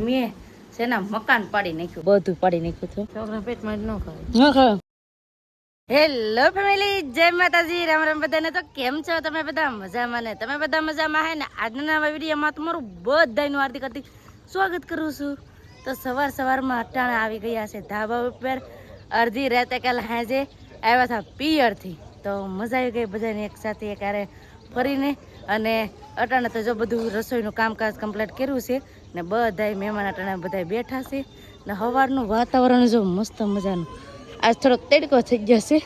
અમે છે ને મકાન પાડી નાખ્યું, બધું પાડી નાખ્યું હતું. છોકરા પેટમાં જ ન ખાય. હેલો ફેમિલી, જય માતાજી, રામ રામ બધાને. તો કેમ છો તમે બધા? મજામાં ને? તમે બધા મજામાં હે ને? આજના નવા વિડીયોમાં તમારું બધાનું હાર્દિક હાર્દિક સ્વાગત કરું છું. તો સવારમાં અટાણે આવી ગયા છે ધાબા ઉપર. અડધી રાતે કાલ હાજે આવ્યા હતા પિયરથી. તો મજા આવી ગઈ બધાને એક સાથે એકારે ફરીને. અને અટાણે તો જો બધું રસોઈનું કામકાજ કમ્પ્લીટ કર્યું છે ને બધાય મહેમાન અટાણે બધા બેઠા છે ને સવારનું વાતાવરણ જો મસ્ત મજાનું. આજ થોડોક તડકો થઈ જશે,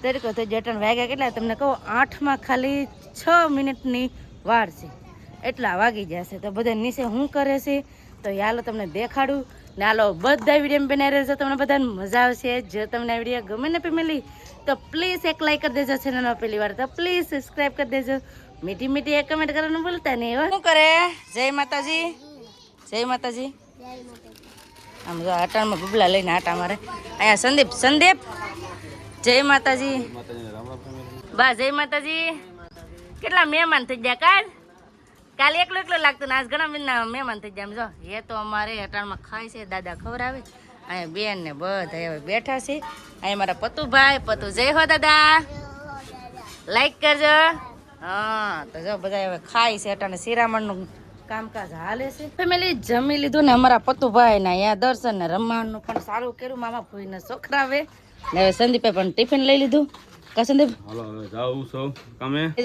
તડકો થઈ જાય. અટાણે વાગ્યા કેટલા તમને કહું, 8માં ખાલી 6 મિનિટની વાર છે, એટલા વાગી જશે. તો બધા નીચે શું કરે છે તો હાલો તમને દેખાડું ને. હાલો બધા વિડીયો બનાવી રહેજો, તમને બધાને મજા આવશે. જો તમને આ વિડીયો ગમે ને ફેમિલી તો પ્લીઝ એક લાઈક કરી દેજો. ચેનલમાં પહેલી વાર તો પ્લીઝ સબસ્ક્રાઈબ કરી દેજો. મીઠી મીઠી એક કમેન્ટ કરવાનું ભૂલતા નહીં. શું કરે? જય માતાજી, જય માતાજી. આમ જો આટામાં બબલા લઈને આટા મારે. અહીંયા સંદીપ જય માતાજી. બા જય માતાજી. કેટલા મહેમાન થઈ ગયા કાલે એકલો લાગતું ને આજ ઘણા બધા મહેમાન થઈ ગયા. જો એ તો અમારે અટાણમાં ખાય છે, દાદા ખવડાવે. અહીંયા બેન ને બધા હવે બેઠા છે. અહીંયા મારા પતુભાઈ, પતુ જય હો દાદા, લાઈક કરજો. હા તો જો બધા હવે ખાય છે. અટાણે શિરામણનું કામકાજ હાલે છે. ફેમિલી જમી લીધું ને અમારા પતુભાઈ ને અહીંયા દર્શન ને રમવાનું પણ સારું કર્યું. મામા ફૂઈ ને છોકરાવે ને હવે સંદીપે પણ ટિફિન લઈ લીધું. કા સંદીપ?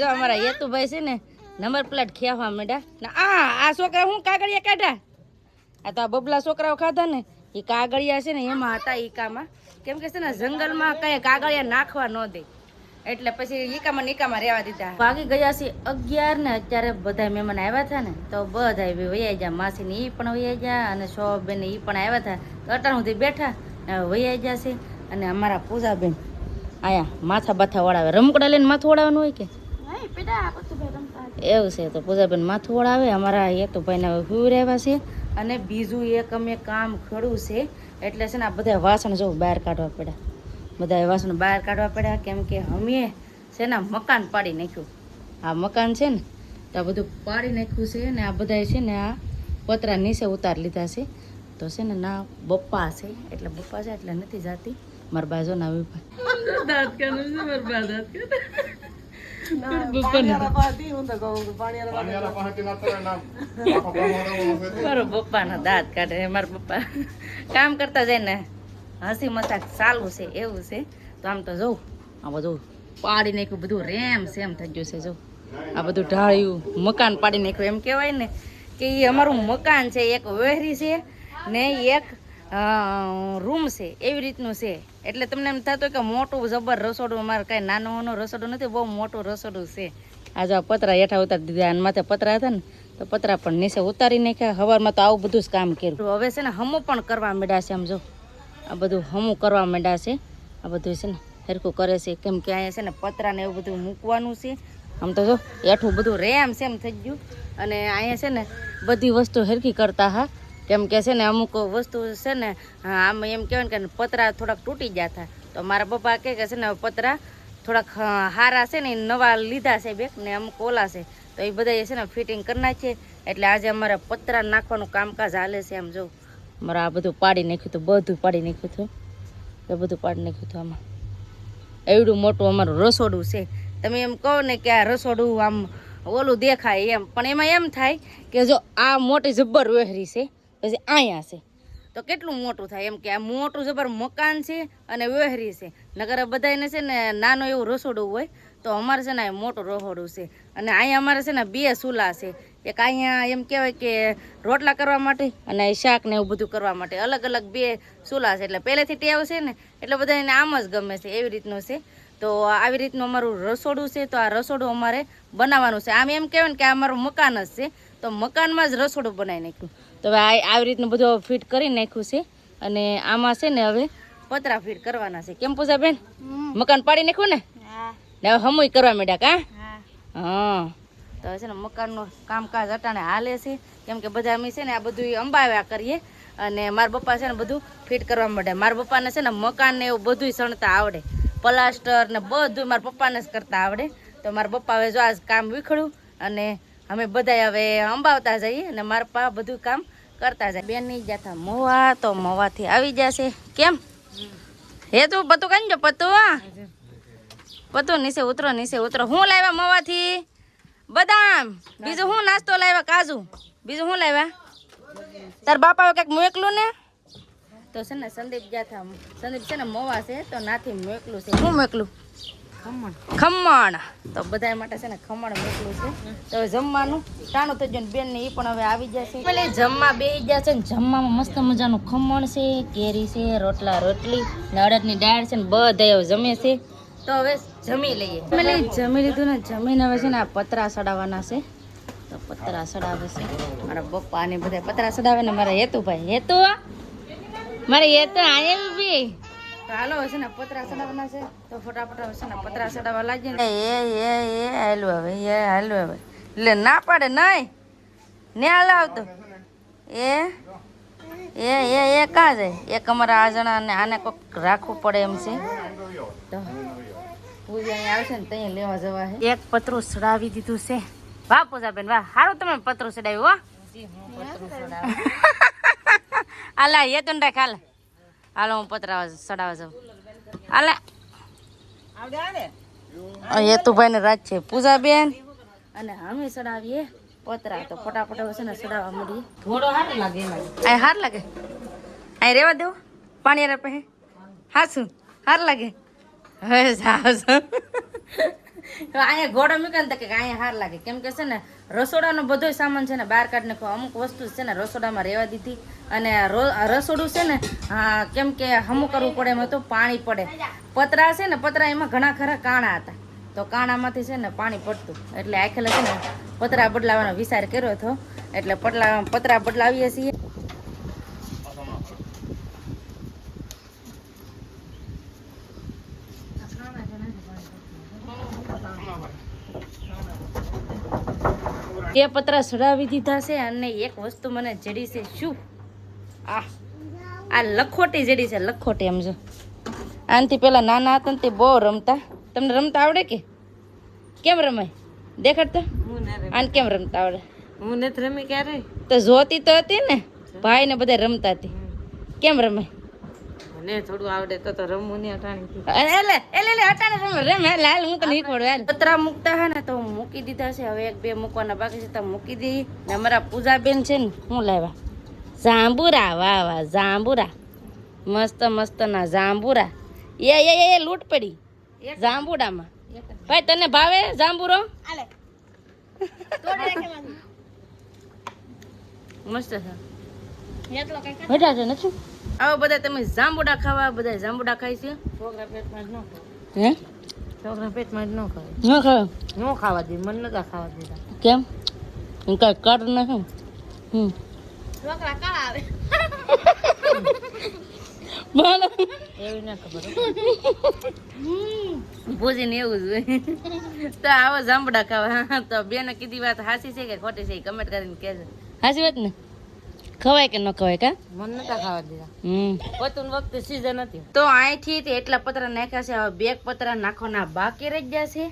જો અમારા યેતુભાઈ છે ને નંબર પ્લેટ ખેવા માંડ્યા ને. આ છોકરા હું કાગળિયા કાઢ્યા. આ તો આ બબલા છોકરાઓ ખાધા ને એ કાગળિયા છે ને એમાં હતા ઈકામાં. કેમ કે છે ને જંગલમાં કઈ કાગળિયા નાખવા ન દે, એટલે પછી ઈકામાં રહેવા દીધા. વાગી ગયા છે 11 ને અત્યારે બધા મહેમાન આવ્યા હતા ને તો બધા વૈયા ગયા. માસી ને ઈ પણ વૈયા ગયા અને શોભાબેન ઈ પણ આવ્યા હતા. તો અટાણ સુધી બેઠા વૈયા ગયા છે. અને અમારા પૂજાબેન આયા માથા બાથા વળાવે. રમકડા લઈને માથું વળાવવાનું હોય કે એવું છે? તો પૂજાબેન માથું વળાવે. અમારા હેતુભાઈને હુઈ રહ્યા છે. અને બીજું એક અમે કામ ખડું છે એટલે છે ને આ બધા વાસણ જો બહાર કાઢવા પડ્યા. બધા વાસણ બહાર કાઢવા પડ્યા કેમ કે અમે છે ને મકાન પાડી નાખ્યું. આ મકાન છે ને તો આ બધું પાડી નાખ્યું છે ને આ બધા છે ને આ પતરા નીચે ઉતારી લીધા છે. તો છે ને ના બપ્પા છે એટલે બપ્પા છે એટલે નથી જાતી. મારા બાજુ ના દાંત કાનું છે. મારા બા દાંત મારો પપ્પા ના દાંત કાઢે. મારા પપ્પા કામ કરતા જાય ને હસી મજાક ચાલુ છે એવું છે. તો આમ તો જવું આ બધું પાડી નાખ્યું, બધું રેમ સેમ થઈ ગયું છે. જો આ બધું ઢાળ્યું, મકાન પાડી નાખ્યું. એમ કહેવાય ને કે એ અમારું મકાન છે, એક વેહરી છે ને એક રૂમ છે, એવી રીતનું છે. એટલે તમને એમ થતું કે મોટું જબર રસોડું. અમારે કાંઈ નાનું રસોડું નથી, બહુ મોટું રસોડું છે. આજે આ પતરા હેઠા ઉતારી દીધા અને માથે પતરા હતા ને તો પતરા પણ નીચે ઉતારી નાખ્યા. સવારમાં તો આવું બધું જ કામ કર્યું. હવે છે ને હમું પણ કરવા માંડ્યા છે. આમ જો આ બધું હમું કરવા માંડ્યા છે. આ બધું છે ને હરખું કરે છે કેમ કે અહીંયા છે ને પતરા ને એવું બધું મૂકવાનું છે. આમ તો જો હેઠું બધું રેમ સેમ થઈ ગયું. અને અહીંયા છે ને બધી વસ્તુ હરખી કરતા હા કેમ કે છે ને અમુક વસ્તુ છે ને આમ એમ કહેવાય ને કે પતરા થોડાક તૂટી ગયા હતા. તો મારા પપ્પા કહે કે છે ને પતરા થોડાક હારા છે ને નવા લીધા છે બેગ ને અમુક ઓલા છે તો એ બધા છે ને ફિટિંગ કરી નાખીએ. એટલે આજે અમારે પતરા નાખવાનું કામકાજ હાલે છે. આમ જો અમારે આ બધું પાડી નાખ્યું હતું, બધું પાડી નાખ્યું હતું. તો બધું પાડી નાખ્યું હતું. આમાં એવડું મોટું અમારું રસોડું છે. તમે એમ કહો ને કે આ રસોડું આમ ઓલું દેખાય એમ, પણ એમાં એમ થાય કે જો આ મોટી જબ્બર વેહરી છે પછી અહીંયા છે તો કેટલું મોટું થાય. એમ કે આ મોટું જબર મકાન છે અને વેહરી છે. નગર બધાને છે ને નાનું એવું રસોડું હોય તો અમારે છે ને મોટું રસોડું છે. અને અહીંયા અમારે છે ને 2 ચૂલા છે. એક અહીંયા એમ કહેવાય કે રોટલા કરવા માટે અને શાક ને એવું બધું કરવા માટે અલગ અલગ 2 ચૂલા છે. એટલે પહેલેથી ટેવ છે ને એટલે બધાને આમ જ ગમે છે, એવી રીતનું છે. તો આવી રીતનું અમારું રસોડું છે. તો આ રસોડું અમારે બનાવવાનું છે. આમ એમ કહેવાય ને કે આ અમારું મકાન જ છે તો મકાનમાં જ રસોડું બનાવી નાખ્યું. તો હવે આવી રીતનું બધું ફિટ કરી નાખ્યું છે. અને આમાં છે ને હવે પતરા ફિટ કરવાના છે. કેમ પૂજાબેન? મકાન પાડી નાખ્યું ને હવે હમુય કરવા માંડ્યા કા? હા તો છે ને મકાનનું કામકાજ અટાણે હાલે છે કેમ કે બધા અમે છે ને આ બધું અંબાવ્યા કરીએ અને મારા પપ્પા છે ને બધું ફિટ કરવા માંડે. મારા પપ્પાને છે ને મકાન ને એવું બધું સણતા આવડે, પ્લાસ્ટર ને બધું મારા પપ્પાને જ કરતા આવડે. તો મારા પપ્પા હવે જો આજ કામ વિખડ્યું અને અમે બધા હવે અંબાવતા જઈએ અને મારા પપ્પા બધું કામ કરતા જાય. બેન ની જાતા મોવા તો મોવાથી આવી જશે. કેમ હે તું પતું કઈ જો પતું નીચે ઉતરો. હું લાવ્યા મોવાથી? બદામ. બીજું હું નાસ્તો લાવ્યા? કાજુ. બીજું હું લાવ્યા? તાર બાપા કઈક મોકલું ને તો છે ને સંદીપ જાતા. સંદીપ છે ને મોવા છે તો નાથી મોકલું છે. હું મોકલું? ખમણ. તો બધા માટે છે ને ખમણ મોકલું છે. તો હવે જમવાનું ટાણું થઈ ગયું. બેન ને એ પણ હવે આવી જશે. એટલે જમવા બેસી ગયા છે ને જમવામાં મસ્ત મજાનું ખમણ છે, કેરી છે, રોટલી ને અડદની દાળ છે ને બધા હવે જમે છે. તો હવે જમી લઈએ. જમી લીધું ને જમીને હવે છે ને આ પતરા સડાવવાના છે. તો પતરા સડાવે છે મારા પપ્પા ને બધા પતરા સડાવે ને મારા હેતુભાઈ મારે આયા બી. તો હાલો હશે ને પતરા સડાવવાના છે તો ફટાફટ હશે ને પતરા સડાવવા લાગીએ ને. હાલવું હવે એટલે ના પાડે નહીં ને હાલ આવતો એ કાં જાય? એક અમારા આ જણા ને આને કોક રાખવું પડે એમ છે. તો પૂજા અહીંયા આવશે ને ત્યાં લેવા જવા છે. એક પતરું સડાવી દીધું છે. વાહ પૂજાબેન વાહ, સારું તમે પતરું સડાવ્યું. હાલા એ તો રાખ. હાલો હું પતરા સડાવવા જાઉં. હાલે હેતુભાઈ ને રાત છે પૂજાબેન અને અમે સડાવીએ પતરા. તો ફટાફટ હશે ને સડાવવા મળીએ. થોડો હાર લાગે અહીં રેવા દેવો પાણી રે પહે. હા શું હાર લાગે? હવે જાવ અહીંયા ઘોડો મૂકે ને કે અહીંયા હાર લાગે. કેમ કે છે ને રસોડાનો બધો સામાન છે ને બહાર કાઢી નાખો. અમુક વસ્તુ છે ને રસોડામાં રહેવા દીધી. અને રસોડું છે ને કેમ કે હમું કરવું પડે એમાં તો પાણી પડે. પતરા છે ને પતરા એમાં ઘણા ખરા કાણા હતા તો કાણામાંથી છે ને પાણી પડતું. એટલે આખેલા છે ને પતરા બદલાવાનો વિચાર કર્યો હતો. એટલે પતરા બદલાવીએ છીએ. એ પતરા સડાવી દીધા છે. અને એક વસ્તુ મને જડી છે. શું? આ લખોટી જડી છે. લખોટી એમ જો આનાથી પેલા નાના હતા ને તે બહુ રમતા. તમને રમતા આવડે કે કેમ રમાય? દેખાડતા આને કેમ રમતા આવડે? હું નથી રમી ક્યારે. તો જોતી તો હતી ને ભાઈ ને બધા રમતા હતી. કેમ રમાય? મને થોડું આવડે તો રમવું નહીં. અટાણે રમે લાલ હું તો નહીં પડે. પતરા મૂકતા હે ને તો મૂકી દીધા છે. હવે એક બે મૂકવાના બાકી છે તો મૂકી દઈ. ને અમારા પૂજાબેન છે ને હું લાવ્યા જાંબુરા. વાહ જાંબુરા મસ્ત ના જાંબુરા. એ લૂંટ પડી જાંબુડામાં. ભાઈ તને ભાવે જાંબુરો? મસ્ત છે નથી. આવો બધા તમે જાંબુડા ખાવા. બધા જાંબુડા ખાય છે. છોકરા પેટમાં જ ન ખાય. હે છોકરા પેટમાં જ ન ખાવા દે. મને નતા ખાવા દીધા. કેમ? કઈ કર નથી. છોકરા કાળા આવે બોલો એવી ના ખબર. ભોજીને એવું જ હોય. તો આવો જાંબુડા ખાવા. તો બેને કીધી વાત હાસી છે કે ખોટી છે? કમેન્ટ કરીને કહેજો. હાસી વાત ને? ખવાય કે ન ખવાય? કા મન નતા ખાવા દીધા. પતું વખતે સીઝન હતી તો અહીંથી એટલા પતરા નાખ્યા છે. હવે બે પતરા નાખવાના બાકી રહી ગયા છે.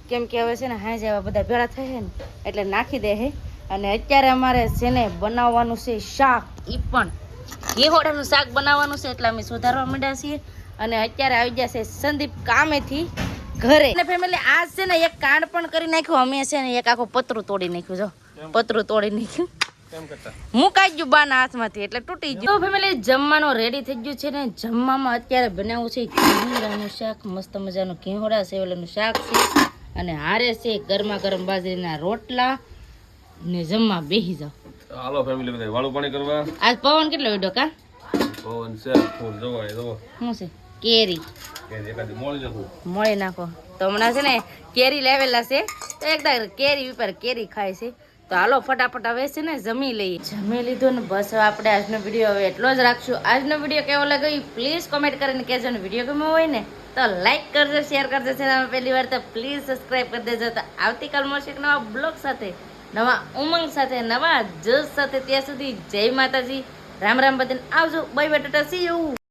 કેમ કે હવે છે ને હાજે આવા બધા ભેળા થાય ને એટલે નાખી દે છે. અને અત્યારે અમારે છે ને બનાવવાનું છે શાક. એ પણ ઘેવડાનું શાક બનાવવાનું છે એટલે અમે સુધારવા માંડ્યા છીએ. અને અત્યારે આવી જશે સંદીપ કામેથી ઘરે. અને ફેમિલી આજ છે ને એક કાંડ પણ કરી નાખ્યું. અમે છે ને એક આખું પતરું તોડી નાખ્યું. જો પતરું તોડી નાખ્યું. મુકાઈ ગયું બાના હાથમાંથી એટલે તૂટી ગયું. તો ફેમિલી જમવાનું રેડી થઈ ગયું છે ને જમવામાં અત્યારે બનાવવું છે ઘીવડાનું શાક. મસ્ત મજાનું ઘીવડા સેવલાનું શાક છે. અને હારે છે ગરમા ગરમ બાજરીના રોટલા ને જમવા બેસી જાવ. હાલો ફેમિલી બધા વાળું પાણી કરવા. આજ પવન કેટલો વિડો કા? પવન છે ફૂલ જોવાય જો. શું છે? કેરી. કેરી એકાદી મોળી નાખો. તો હમણાં છે ને કેરી લાવેલા છે તો એકદમ કેરી ઉપર કેરી ખાય છે. તો હાલો ફટાફટ હવે છે ને જમી લઈએ. જમી લીધું ને બસ આપણે આજનો વિડીયો હવે એટલો જ રાખશું. આજનો વિડીયો કેવો લાગ્યો પ્લીઝ કોમેન્ટ કરીને કહેજો. ને વિડીયો ગમ્યો હોય ને તો લાઈક કરજો, શેર કરજો. ચેનલ પહેલી વાર તો પ્લીઝ સબસ્ક્રાઈબ કરી દેજો. તો આવતીકાલ મળશે એક નવા બ્લોગ સાથે, નવા ઉમંગ સાથે, નવા જોશ સાથે. ત્યાં સુધી જય માતાજી, રામ રામ બધાને આવજો. Bye bye Tata C you.